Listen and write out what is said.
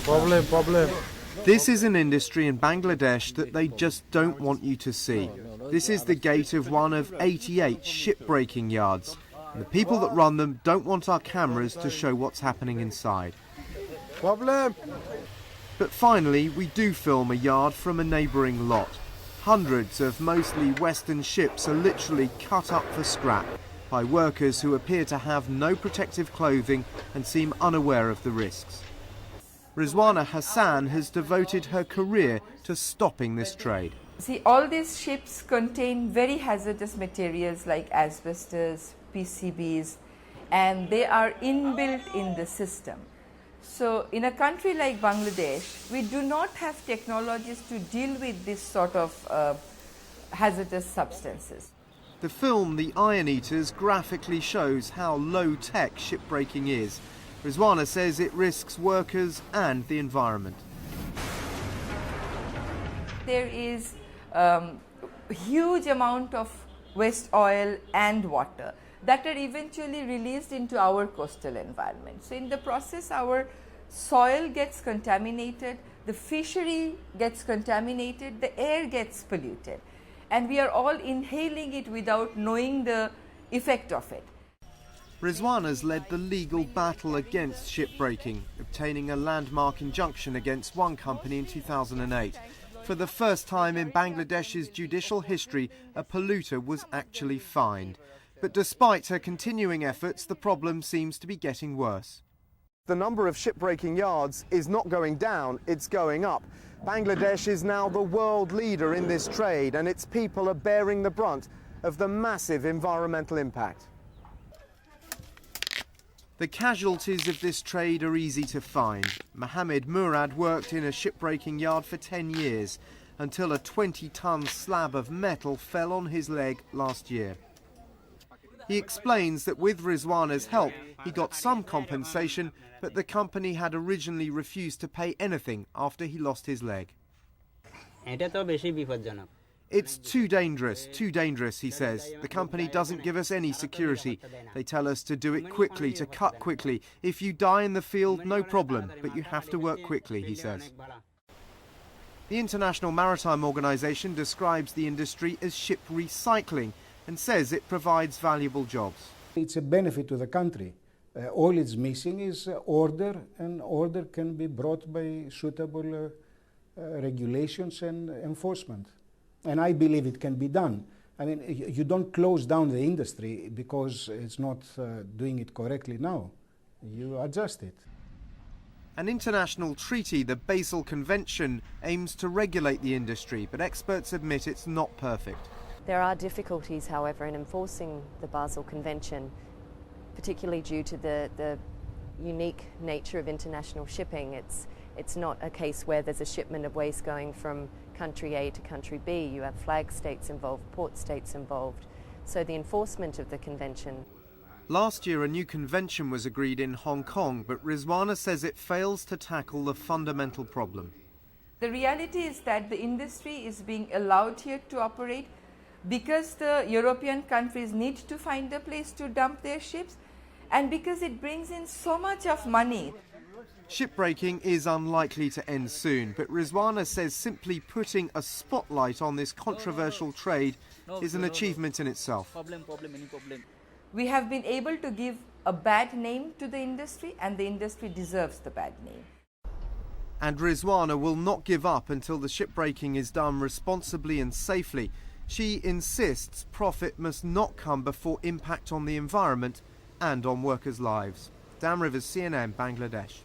Problem. This is an industry in Bangladesh that they just don't want you to see. This is the gate of one of 88 shipbreaking yards. And the people that run them don't want our cameras to show what's happening inside. Problem. But finally, we do film a yard from a neighbouring lot. Hundreds of mostly Western ships are literally cut up for scrap by workers who appear to have no protective clothing and seem unaware of the risks. Rizwana Hassan has devoted her career to stopping this trade. See, all these ships contain very hazardous materials like asbestos, PCBs, and they are inbuilt in the system. So in a country like Bangladesh, we do not have technologies to deal with this sort of hazardous substances. The film The Iron Eaters graphically shows how low-tech shipbreaking is. Rizwana says it risks workers and the environment. There is a huge amount of waste oil and water that are eventually released into our coastal environment. So in the process, our soil gets contaminated, the fishery gets contaminated, the air gets polluted, and we are all inhaling it without knowing the effect of it. Rizwana's led the legal battle against shipbreaking, obtaining a landmark injunction against one company in 2008. For the first time in Bangladesh's judicial history, a polluter was actually fined. But despite her continuing efforts, the problem seems to be getting worse. The number of shipbreaking yards is not going down, it's going up. Bangladesh is now the world leader in this trade, and its people are bearing the brunt of the massive environmental impact. The casualties of this trade are easy to find. Mohammed Murad worked in a shipbreaking yard for 10 years until a 20-ton slab of metal fell on his leg last year. He explains that with Rizwana's help, he got some compensation, but the company had originally refused to pay anything after he lost his leg. It's too dangerous, he says. The company doesn't give us any security. They tell us to do it quickly, to cut quickly. If you die in the field, no problem, but you have to work quickly, he says. The International Maritime Organization describes the industry as ship recycling and says it provides valuable jobs. It's a benefit to the country. All it's missing is order, and order can be brought by suitable regulations and enforcement. And I believe it can be done. I mean, you don't close down the industry because it's not doing it correctly now. You adjust it. An international treaty, the Basel Convention, aims to regulate the industry, but experts admit it's not perfect. There are difficulties, however, in enforcing the Basel Convention, particularly due to the unique nature of international shipping. It's not a case where there's a shipment of waste going from country A to country B. You have flag states involved, port states involved. So the enforcement of the convention. Last year, a new convention was agreed in Hong Kong, but Rizwana says it fails to tackle the fundamental problem. The reality is that the industry is being allowed here to operate because the European countries need to find a place to dump their ships, and because it brings in so much of money. Shipbreaking is unlikely to end soon, but Rizwana says simply putting a spotlight on this controversial trade is an achievement in itself. We have been able to give a bad name to the industry, and the industry deserves the bad name. And Rizwana will not give up until the shipbreaking is done responsibly and safely. She insists profit must not come before impact on the environment and on workers' lives. Dan Rivers, CNN, Bangladesh.